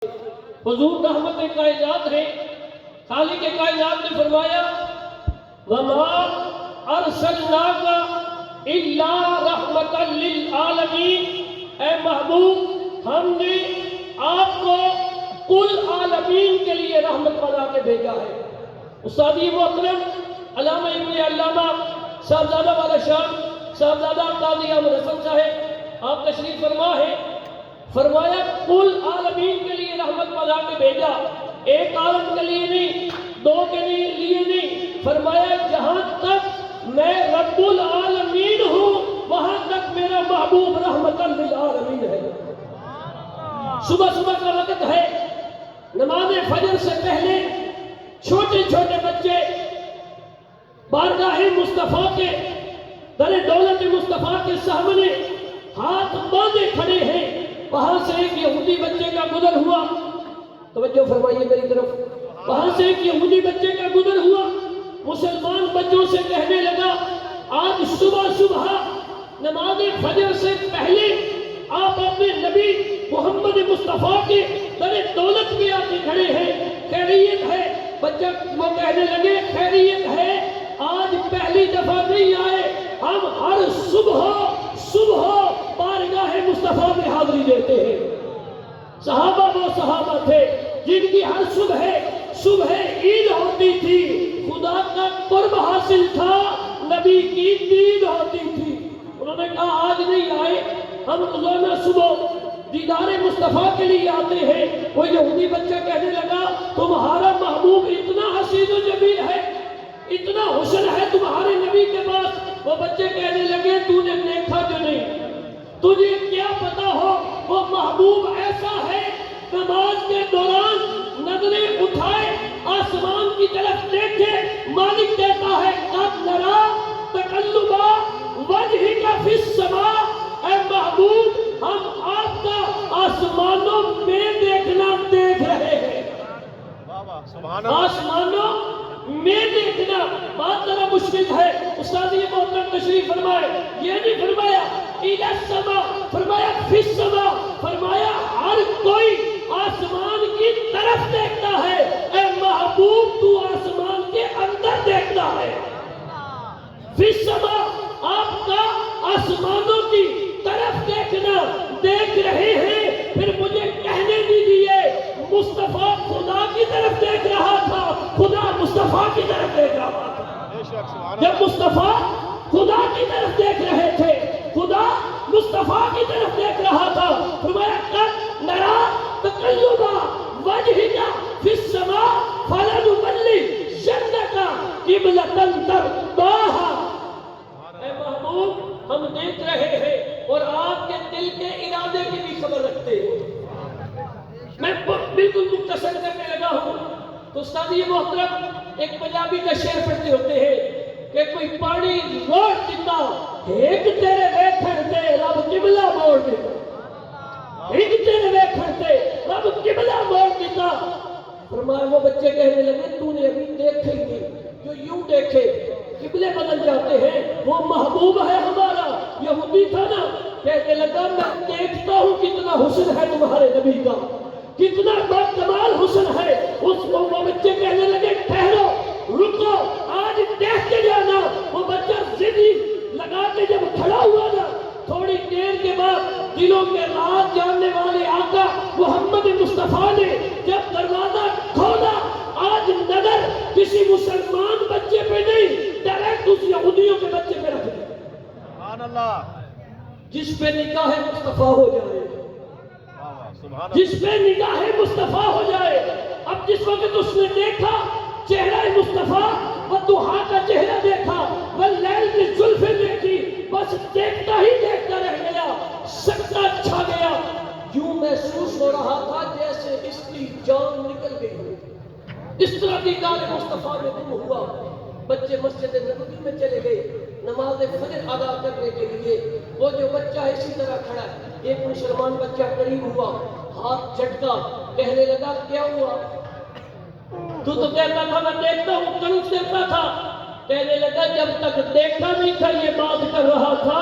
حضور رحمت کائنات ہے، خالق کائنات نے فرمایا وَمَا أَرْسَلْنَاكَ إِلَّا رَحْمَةً لِلْعَالَمِينَ، اے محبوب ہم نے آپ کو کل عالمین کے لیے رحمت بنا کے بھیجا ہے۔ استادی محترم علامہ ابن علامہ صاحبزادہ والا شان صاحبزادہ قاضی احمد حسن صاحب آپ تشریف فرما ہے، فرمایا کل عالمین کے لیے رحمت بنا کے بھیجا، ایک عالم کے لیے نہیں، دو کے لیے نہیں، فرمایا جہاں تک میں رب العالمین ہوں وہاں تک میرا محبوب رحمت للعالمین ہے۔ صبح صبح کا وقت ہے، نماز فجر سے پہلے چھوٹے چھوٹے بچے بارگاہ مصطفیٰ کے در دولت مصطفیٰ کے سامنے ہاتھ باندھے کھڑے ہیں۔ وہاں سے ایک یہودی بچے کا گزر ہوا، توجہ فرمائیے میری طرف، وہاں سے ایک یہودی بچے کا گزر ہوا، مسلمان بچوں سے کہنے لگا آج صبح صبح نماز فجر سے پہلے آپ اپنے نبی محمد مصطفیٰ کے در دولت میں آ کے کھڑے ہیں، خیریت ہے؟ بچہ وہ کہنے لگے خیریت ہے، آج پہلی دفعہ نہیں آئے، ہم ہر صبح بارگاہ مصطفیٰ میں حاضری دیتے ہیں۔ صحابہ وہ صحابہ تھے جن کی ہر صبح عید ہوتی تھی، خدا کا قرب حاصل تھا، نبی کی دید ہوتی تھی۔ انہوں نے کہا آج نہیں آئے، ہم روزانہ صبح دیدار مصطفیٰ کے لیے آتے ہیں۔ وہ یہودی بچہ کہنے لگا تمہارا محبوب اتنا حسین و جمیل ہے، اتنا حسن ہے تمہارے نبی کے پاس۔ وہ بچے کہنے لگے تو نے دیکھا جو نہیں، تجھے کیا پتا ہو وہ محبوب ایسا ہے، نماز کے دوران نظریں اٹھائے آسمان کی طرف دیکھے، مالک کہتا ہے قد نرا تقلب وجہک فی السماء، اے محبوب ہم آپ کا آسمانوں میں دیکھنا دیکھ رہے ہیں۔ آسمانوں میں دیکھنا بات ذرا مشکل ہے، استاد یہ محترم تشریف فرمائے، یہ نہیں فرمایا الی السماء، فرمایا فی السماء، فرمایا ہر کوئی آسمان کی طرف دیکھتا ہے، اے محبوب تو آسمان کے اندر دیکھتا ہے۔ فی السماء آپ کا آسمانوں کی طرف دیکھنا دیکھ رہے ہیں، پھر مجھے کہنے دیجئے مصطفیٰ خدا کی طرف دیکھ رہا تھا، خدا مصطفیٰ کی طرف دیکھ رہا تھا۔ جب مصطفیٰ خدا کی طرف دیکھ رہے تھے، خدا مصطفیٰ کی طرف دیکھ رہا تھا، فرمایا قد نرا تقلب وجہک فی السماء فلنولینک قبلۃ ترضاھا، اے محبوب ہم دیکھ رہے ہیں اور آپ کے دل کے ارادے کی بھی خبر رکھتے ہیں۔ میں بالکل مختصر کرنے لگا ہوں تو استاد یہ محترم ایک پنجابی کا شعر پڑھتے ہوتے ہیں کہ کوئی پانی روڑ دیتا ایک تیرے ویکھن تے رب قبلہ موڑ دیتا، ایک تیرے ویکھن تے رب قبلہ موڑ دیتا۔ فرمایا وہ بچے کہنے لگے تو نے ابھی دیکھے ہی نہیں، جو یوں دیکھے قبلے بدل جاتے ہیں، وہ محبوب ہے ہمارا۔ یہودی تھا نا، کہنے لگا میں دیکھتا ہوں کتنا حسن ہے تمہارے نبی کا، کتنا کمال حسن ہے۔ اس کو وہ بچے کہنے لگے ٹھہرو رکو آج دیکھ کے جانا۔ وہ بچہ ضدی لگا کے جب کھڑا ہوا نا، تھوڑی دیر کے بعد دلوں کے راز جاننے والے آقا محمد مصطفیٰ نے جب دروازہ کھولا، آج نظر کسی مسلمان بچے پہ نہیں، ڈائریکٹ اس یہودیوں کے بچے پہ رکھ دیا۔ سبحان اللہ، جس پہ نگاہ مصطفیٰ ہو جائے، جس پہ نگاہ مصطفیٰ ہو جائے۔ اب جس وقت اس نے دیکھا چہرہ مصطفیٰ، والضحیٰ کا چہرہ دیکھا، واللیل کی زلفیں دیکھی، بس دیکھتا ہی دیکھتا رہ گیا، سکتہ چھا گیا۔ یوں محسوس ہو رہا تھا جیسے اس کی جان نکل گئی ہو، اس طرح دیدار مصطفیٰ میں گم ہوا۔ بچے مسجد نبوی میں چلے گئے نماز فجر ادا کرنے کے لیے۔ وہ جو بچہ اسی طرح کھڑا ہے، ایک مسلمان بچہ قریب ہوا، ہاتھ جھٹکا، کہنے لگا کیا ہوا؟ تو کہتا تھا میں دیکھتا ہوں، تنس دیتا تھا۔ کہنے لگا جب تک دیکھا نہیں تھا یہ بات کر رہا تھا،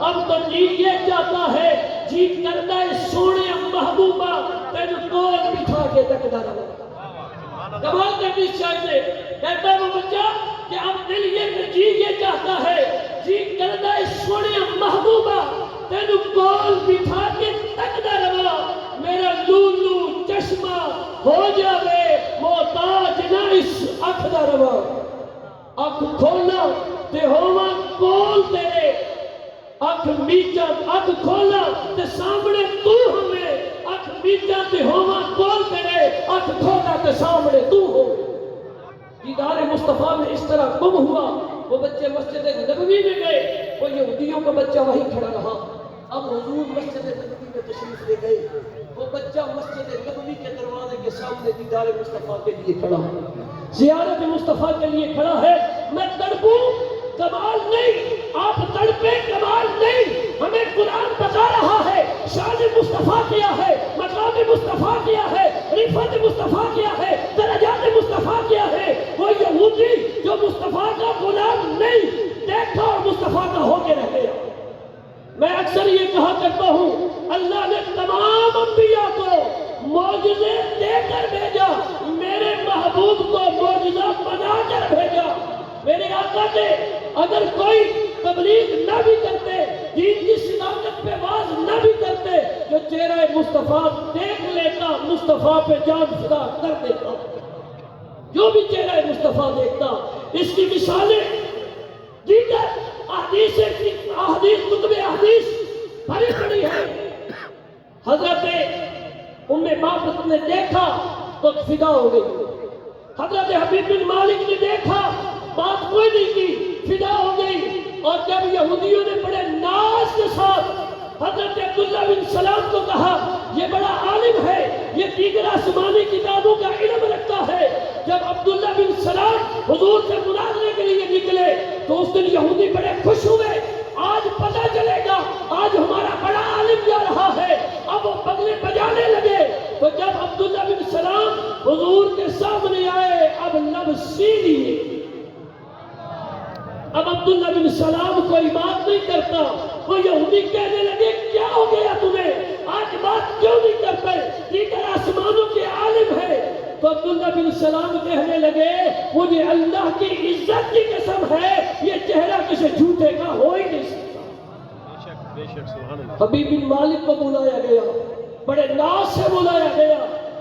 اب تو جی یہ چاہتا ہے، جی کرتا ہے سونے محبوبہ تین کول بٹھا کے تکدا رہا. کمال کرنی اس شاعر نے کہتا ہے وہ بچہ کہ اب دل یہ چاہتا ہے جی کردا ہے سونے محبوبہ تین کول بٹھا کے تکدا رہا. میرا لولو چشمہ ہو جاوے محتاج نہ اس اکھ دا رہا. اکھ کھولا تے ہوواں کول تیرے اکھ میچا اکھ کھولا تے سامنے تو ہمیں اکھ میچا تے ہوواں کول تیرے اکھ کھولا تے سامنے تو ہو. دیدار مصطفیٰ میں اس طرح گم ہوا. وہ بچے مسجد نبوی میں گئے, وہ یہودیوں کا بچہ وہیں کھڑا رہا. اب حضور مسجد نبوی میں تشریف لے گئے. وہ بچہ مسجد نبوی کے دروازے کے سامنے دیدار مصطفیٰ کے لیے کھڑا ہے, زیارت مصطفیٰ کے لیے کھڑا ہے. میں تڑپوں کمال نہیں, آپ تڑپے کمال نہیں. ہمیں قرآن بتا رہا ہے شان مصطفیٰ کیا ہے, مقام مصطفیٰ کیا ہے, رفعت مصطفیٰ کیا ہے, درجات مصطفیٰ کیا ہے. وہ یہودی جو مصطفیٰ کا غلام نہیں دیکھا اور مصطفیٰ کا ہو کے رہ گیا. میں اکثر یہ کہا کرتا ہوں اللہ نے تمام انبیاء کو معجزے دے کر بھیجا, میرے محبوب کو معجزہ بنا کر بھیجا. میرے آقا نے اگر کوئی تبلیغ نہ بھی کرتے, دین کی صداقت پہ واز نہ بھی کرتے, جو چہرہ مصطفیٰ دیکھ لیتا مصطفیٰ پہ جان فدا کر دیتا. جو بھی چہرہ مصطفیٰ دیکھتا. اس کی مثالیں دیگر احادیث کتب احادیث بھری پڑی ہے. حضرت ام بابت نے دیکھا تو فدا ہو گئی. حضرت حبیب بن مالک نے دیکھا, بات کوئی نہیں کی, فدا ہو گئی. اور جب یہودیوں نے بڑے ناز کے ساتھ حضرت عبداللہ بن سلام کو کہا یہ بڑا عالم ہے, یہ دیگر آسمانی کتابوں کا علم رکھتا ہے, جب عبداللہ بن سلام حضور سے مناظرے کے لیے نکلے تو اس دن یہودی بڑے خوش ہوئے. آج پتہ چلے گا, آج ہمارا بڑا عالم جا رہا ہے. اب وہ بغلے بجانے لگے. تو جب عبداللہ بن سلام حضور کے سامنے آئے, اب لب سی لیے. اب عبداللہ بن سلام کوئی بات نہیں کرتا. وہ یہودی کہنے لگے کیا ہو گیا تمہیں, آج بات کیوں نہیں کرتے, دیگر آسمانوں کے عالم ہے. تو عبداللہ بن سلام کہنے لگے مجھے اللہ کی عزت کی قسم ہے یہ چہرہ کسی جھوٹے کا ہو ہی نہیں سکتا. حبیب بن مالک کو بلایا گیا, بڑے ناز سے بلایا گیا.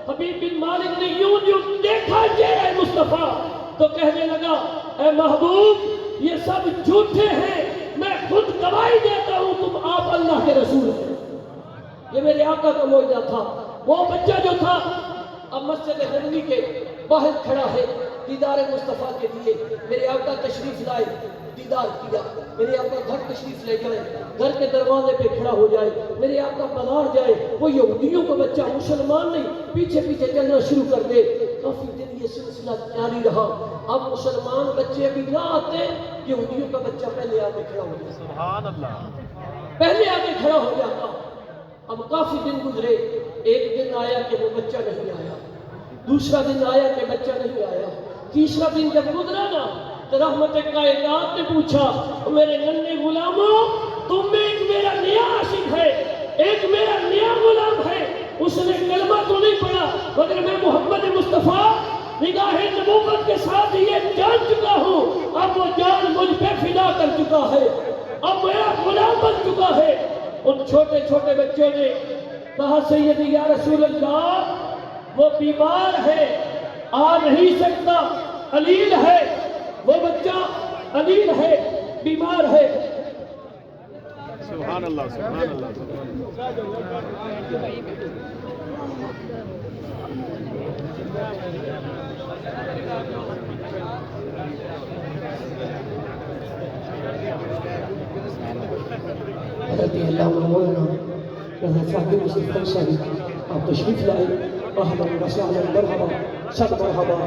حبیب بن مالک نے یوں دیکھا چہرہ مصطفیٰ تو کہنے لگا اے محبوب یہ سب جھوٹے ہیں, میں خود گواہی دیتا ہوں تم آپ اللہ کے رسول ہیں. یہ میرے آقا کا معجزہ تھا. وہ بچہ جو تھا اب مسجد نبوی کے باہر کھڑا ہے دیدار مصطفیٰ کے لیے. میرے آقا تشریف لائے, دیدار کیا. میرے آقا گھر تشریف لے جائے, گھر کے دروازے پہ کھڑا ہو جائے. میرے آقا بازار جائے, وہ یہودیوں کا بچہ مسلمان نہیں پیچھے پیچھے چلنا شروع کر دے. کافی دن یہ سلسلہ جاری رہا. اب مسلمان بچے بھی نہ آتے, یہودیوں کا بچہ پہلے آ کے کھڑا ہو جاتا. سبحان اللہ, پہلے آ کے کھڑا ہو جاتا. اب کافی دن گزرے. ایک دن آیا کہ وہ بچہ نہیں آیا, دوسرا دن آیا کہ بچہ نہیں آیا, تیسرا دن جب گزرا نا تو رحمت کائنات نے پوچھا میرے ننھے غلاموں تم میں ایک میرا نیا عاشق ہے, ایک میرا نیا غلام ہے, اس نے کلمہ تو نہیں پڑھا مگر میں محمد مصطفیٰ نگاہ نبوت کے ساتھ یہ جان چکا ہوں, اب وہ جان مجھ پہ فدا کر چکا ہے, اب میرا غلام بن چکا ہے. ان چھوٹے چھوٹے بچوں نے کہا سیدی یا رسول اللہ وہ بیمار ہے, آ نہیں سکتا, علیل ہے, وہ بچہ علیل ہے, بیمار ہے. سبحان اللہ, سبحان اللہ. رضی اللہ عنہ حضرت صاحب یوسف انصاری آپ تشریف لائے. اہلا وسہلا مرحبا صد مرحبا.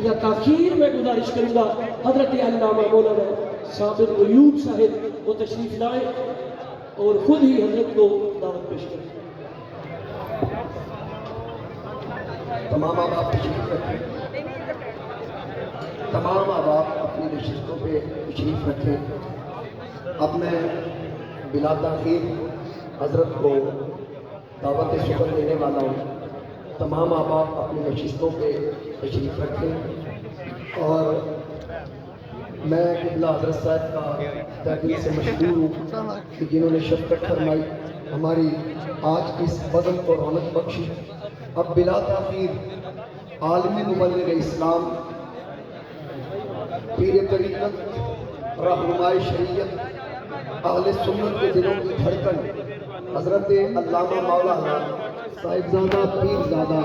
یا تاخیر میں گزارش کروں گا حضرت علامہ مولانا صابر ایوب صاحب وہ تشریف لائے اور خود ہی حضرت کو دعوت پیش کریں. تمام آباد تشریف رکھیں, تمام آباد اپنی نشستوں پہ تشریف رکھیں. اب میں بلا تاخیر حضرت کو دعوت شکر دینے والا ہوں۔ تمام احباب اپنی نشستوں پہ تشریف رکھیں، اور میں قبلہ حضرت صاحب کا تہ دل سے مشکور ہوں کہ جنہوں نے شفقت فرمائی، ہماری آج اس بزم کو رونق بخشی۔ اب بلا تاخیر عالمی مبلغ اسلام، پیر طریقت، رہنمائے شریعت، اہل سنت کے دلوں کی دھڑکن، حضرت علامہ مولانا صاحبزادہ پیرزادہ